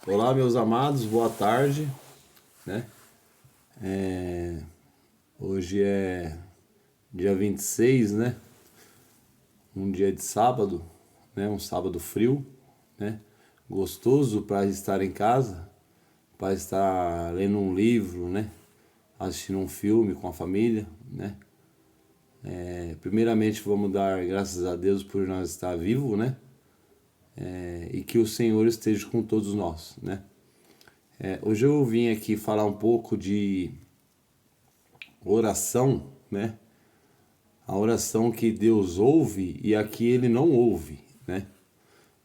Olá, meus amados, boa tarde, né? Hoje é dia 26, né? Um dia de sábado, né? Um sábado frio, né? Gostoso para estar em casa, para estar lendo um livro, né? Assistindo um filme com a família, né? Primeiramente, vamos dar graças a Deus por nós estar vivo, né? E que o Senhor esteja com todos nós, né? Hoje eu vim aqui falar um pouco de oração, né? A oração que Deus ouve e a que ele não ouve, né?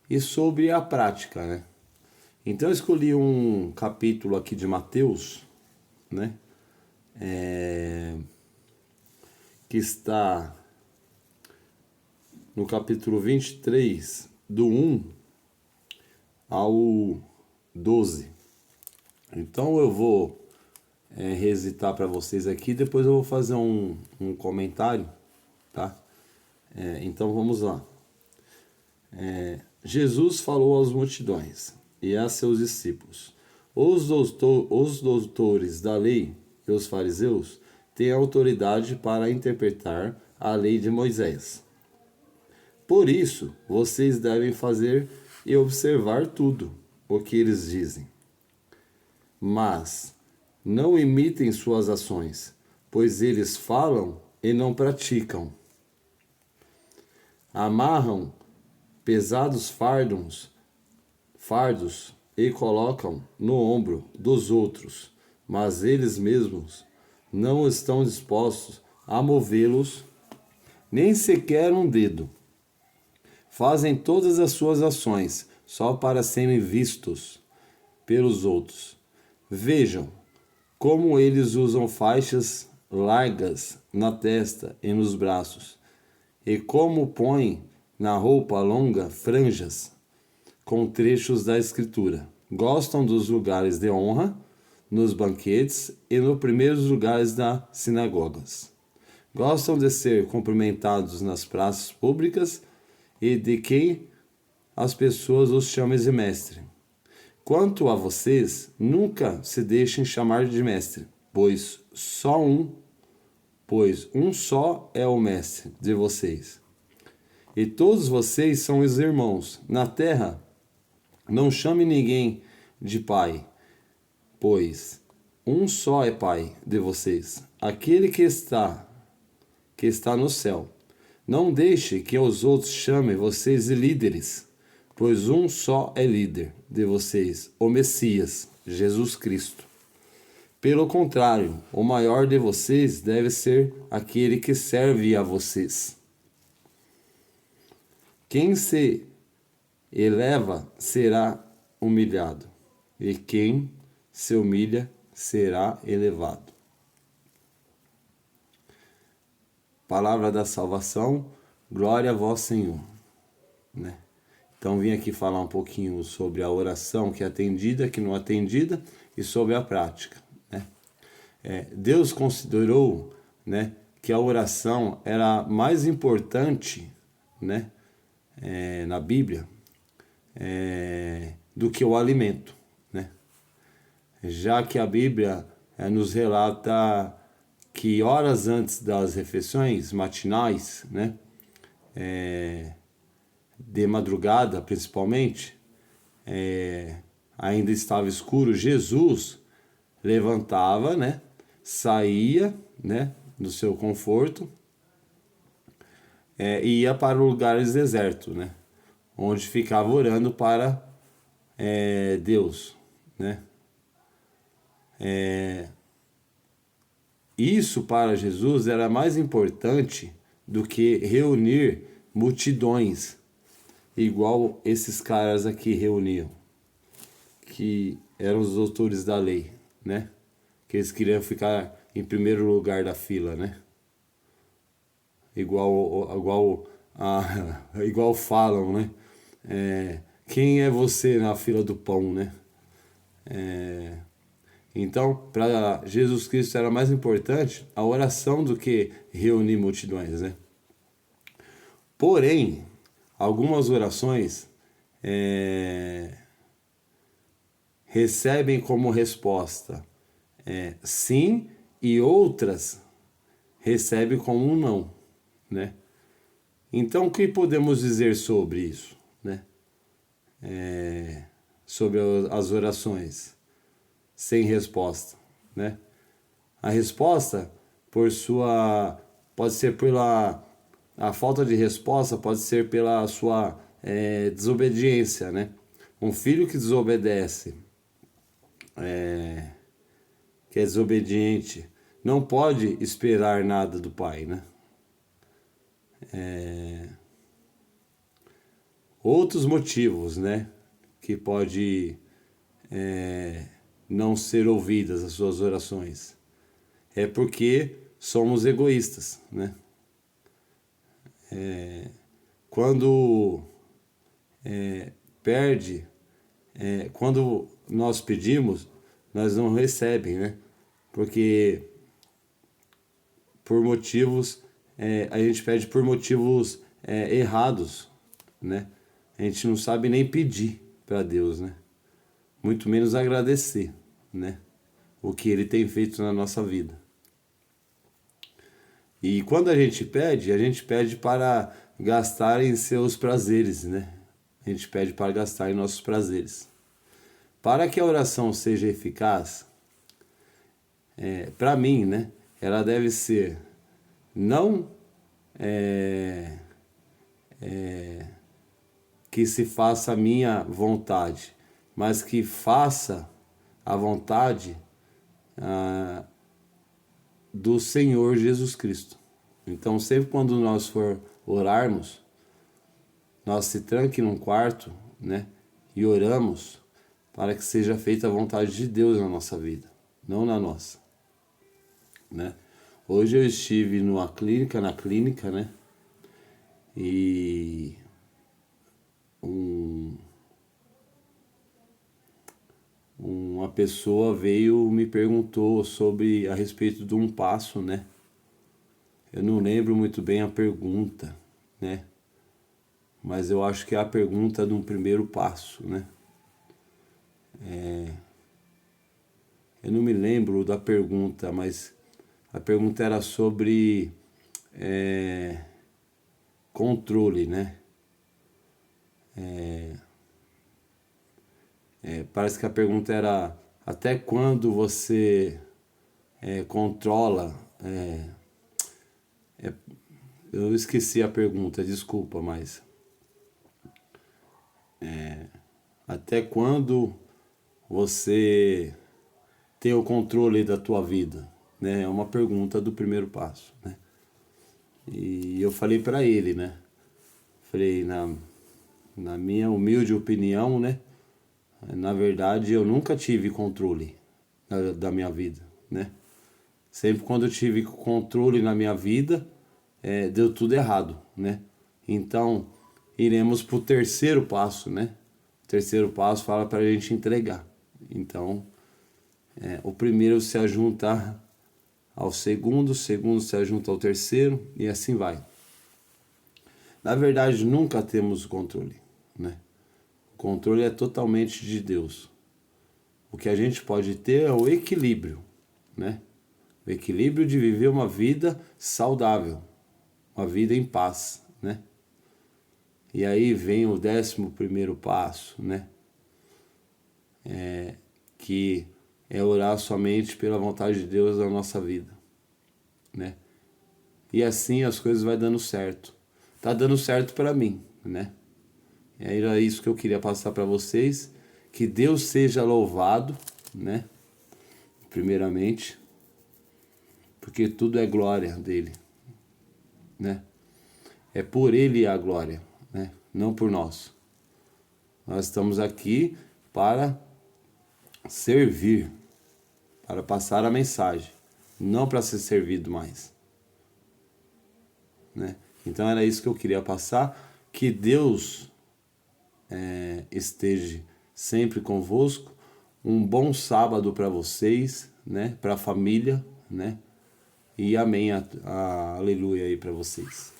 E sobre a prática, né? Então eu escolhi um capítulo aqui de Mateus, né? Que está no capítulo 23, do 1 ao 12. Então eu vou recitar para vocês aqui, depois eu vou fazer um comentário, tá? Então vamos lá. Jesus falou às multidões e a seus discípulos: os doutores da lei e os fariseus têm autoridade para interpretar a lei de Moisés. Por isso, vocês devem fazer e observar tudo o que eles dizem. Mas não imitem suas ações, pois eles falam e não praticam. Amarram pesados fardos e colocam no ombro dos outros, mas eles mesmos não estão dispostos a movê-los, nem sequer um dedo. Fazem todas as suas ações só para serem vistos pelos outros. Vejam como eles usam faixas largas na testa e nos braços, e como põem na roupa longa franjas com trechos da Escritura. Gostam dos lugares de honra, nos banquetes e nos primeiros lugares das sinagogas. Gostam de ser cumprimentados nas praças públicas e de quem as pessoas os chamem de mestre. Quanto a vocês, nunca se deixem chamar de mestre, pois um só é o mestre de vocês. E todos vocês são os irmãos. Na terra, não chame ninguém de pai, pois um só é pai de vocês, aquele que está no céu. Não deixe que os outros chamem vocês de líderes, pois um só é líder de vocês, o Messias, Jesus Cristo. Pelo contrário, o maior de vocês deve ser aquele que serve a vocês. Quem se eleva será humilhado, e quem se humilha será elevado. Palavra da salvação, glória a vós, Senhor. Né? Então vim aqui falar um pouquinho sobre a oração que é atendida, que não é atendida, e sobre a prática. Né? Deus considerou, né, que a oração era mais importante, né, na Bíblia, do que o alimento, né? Já que a Bíblia nos relata que horas antes das refeições matinais, né, de madrugada principalmente, ainda estava escuro, Jesus levantava, né, saía, né, do seu conforto, e ia para lugares desertos, né, onde ficava orando para Deus, né. Isso para Jesus era mais importante do que reunir multidões, igual esses caras aqui reuniam, que eram os doutores da lei, né? Que eles queriam ficar em primeiro lugar da fila, né? Igual falam, né? Quem é você na fila do pão, né? Então, para Jesus Cristo era mais importante a oração do que reunir multidões, né? Porém, algumas orações recebem como resposta sim, e outras recebem como um não, né? Então, o que podemos dizer sobre isso, né? Sobre as orações sem resposta, né? A resposta, pode ser pela a falta de resposta, pode ser pela sua desobediência, né? Um filho que desobedece, que é desobediente, não pode esperar nada do pai, né? Outros motivos, né? Que pode não ser ouvidas as suas orações. É porque somos egoístas, né? Quando perde, quando nós pedimos, nós não recebem, né? Porque por motivos, a gente pede por motivos errados, né? A gente não sabe nem pedir para Deus, né? Muito menos agradecer, né? O que Ele tem feito na nossa vida. E quando a gente pede para gastar em seus prazeres, né? A gente pede para gastar em nossos prazeres. Para que a oração seja eficaz, para mim, né? Ela deve ser não que se faça a minha vontade, mas que faça a vontade do Senhor Jesus Cristo. Então, sempre quando nós for orarmos, nós se tranque num quarto, né, e oramos para que seja feita a vontade de Deus na nossa vida, não na nossa, né? Hoje eu estive na clínica, né, e uma pessoa veio me perguntou a respeito de um passo, né? Eu não lembro muito bem a pergunta, né? Mas eu acho que é a pergunta de um primeiro passo, né? Eu não me lembro da pergunta, mas a pergunta era sobre controle, né? Parece que a pergunta era até quando você controla. Eu esqueci a pergunta, desculpa, mas até quando você tem o controle da tua vida, né? É uma pergunta do primeiro passo, né? E eu falei para ele, né? Falei, na minha humilde opinião, né? Na verdade, eu nunca tive controle da minha vida, né? Sempre quando eu tive controle na minha vida, deu tudo errado, né? Então, iremos para o terceiro passo, né? O terceiro passo fala para a gente entregar. Então, o primeiro se ajunta ao segundo, o segundo se ajunta ao terceiro e assim vai. Na verdade, nunca temos controle, né? O controle é totalmente de Deus. O que a gente pode ter é o equilíbrio, né? O equilíbrio de viver uma vida saudável, uma vida em paz, né? E aí vem o 11º passo, né? Que é orar somente pela vontade de Deus na nossa vida, né? E assim as coisas vai dando certo. Tá dando certo para mim, né? E aí era isso que eu queria passar para vocês. Que Deus seja louvado, né? Primeiramente, porque tudo é glória dele, né? É por ele a glória, né? Não por nós. Nós estamos aqui para servir, para passar a mensagem, não para ser servido mais, né? Então era isso que eu queria passar. Que Deus esteja sempre convosco. Um bom sábado para vocês, né? Para a família, né? E amém, aleluia aí para vocês.